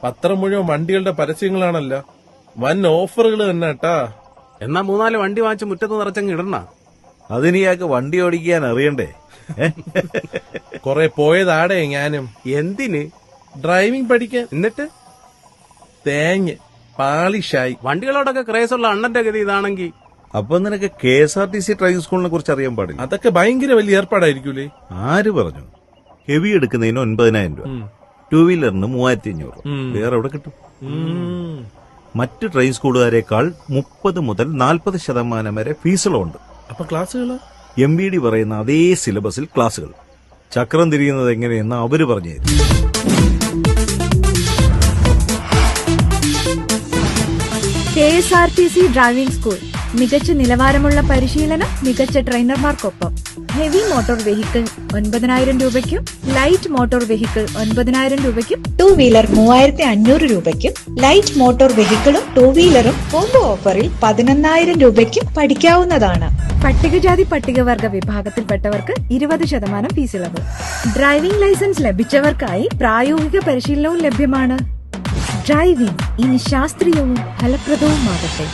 പത്രം മുഴുവൻ വണ്ടികളുടെ പരസ്യങ്ങളാണല്ലോ. വൻ ഓഫറുകൾ തന്നെ കേട്ടാ. എന്നാ 3-4 വണ്ടി വാങ്ങിച്ച് മുറ്റത്ത് നിറച്ചങ്ങ് ഇടണ. അതിനിയാൾക്ക് വണ്ടി ഓടിക്കാൻ അറിയണ്ടേ? കൊറേ പോയതാടേ ഞാനും. എന്തിന്? ഡ്രൈവിംഗ് പഠിക്കാൻ. എന്നിട്ട് തേഞ്ഞ് പാളിഷായി. വണ്ടികളോടൊക്കെ ക്രേസുള്ള അണ്ണന്റെ ഗതി ഇതാണെങ്കിൽ അപ്പൊ നിനക്ക് KSRTC ഡ്രൈവിംഗ് സ്കൂളിനെ കുറിച്ച് അറിയാൻ പാടില്ല. അതൊക്കെ ഭയങ്കര വലിയ ഏർപ്പാടായിരിക്കൂലേ? ആര് പറഞ്ഞു? ഹെവി എടുക്കുന്നതിന് 9,000 രൂപ, 2 വീലറിന് 3,500. വേറെ എവിടെ കിട്ടും? മറ്റ് ഡ്രൈവിംഗ് സ്കൂളുകാരെക്കാൾ 30 മുതൽ 40% വരെ ഫീസുകളുണ്ട്. അപ്പൊ ക്ലാസ്സുകള് MBD പറയുന്ന അതേ സിലബസിൽ ക്ലാസുകൾ. ചക്രം തിരിയുന്നത് എങ്ങനെയെന്ന് അവര് പറഞ്ഞു തരും. KSRTC driving school. മികച്ച നിലവാരമുള്ള പരിശീലനം, മികച്ച ട്രെയിനർമാർക്കൊപ്പം. ഹെവി മോട്ടോർ വെഹിക്കിൾ 9,000 രൂപയ്ക്കും ലൈറ്റ് മോട്ടോർ വെഹിക്കിൾ 9,000 രൂപയ്ക്കും 2 വീലർ 3,500 രൂപയ്ക്കും ലൈറ്റ് മോട്ടോർ വെഹിക്കിളും 2 വീലറും കോംബോ ഓഫറിൽ 11,000 രൂപയ്ക്കും പഠിക്കാവുന്നതാണ്. പട്ടികജാതി പട്ടികവർഗ വിഭാഗത്തിൽപ്പെട്ടവർക്ക് 20% ഫീസ് ഇളവ്. ഡ്രൈവിംഗ് ലൈസൻസ് ലഭിച്ചവർക്കായി പ്രായോഗിക പരിശീലനവും ലഭ്യമാണ്. ഡ്രൈവിംഗ് ഇനി ശാസ്ത്രീയവും ഫലപ്രദവുമാകട്ടെ.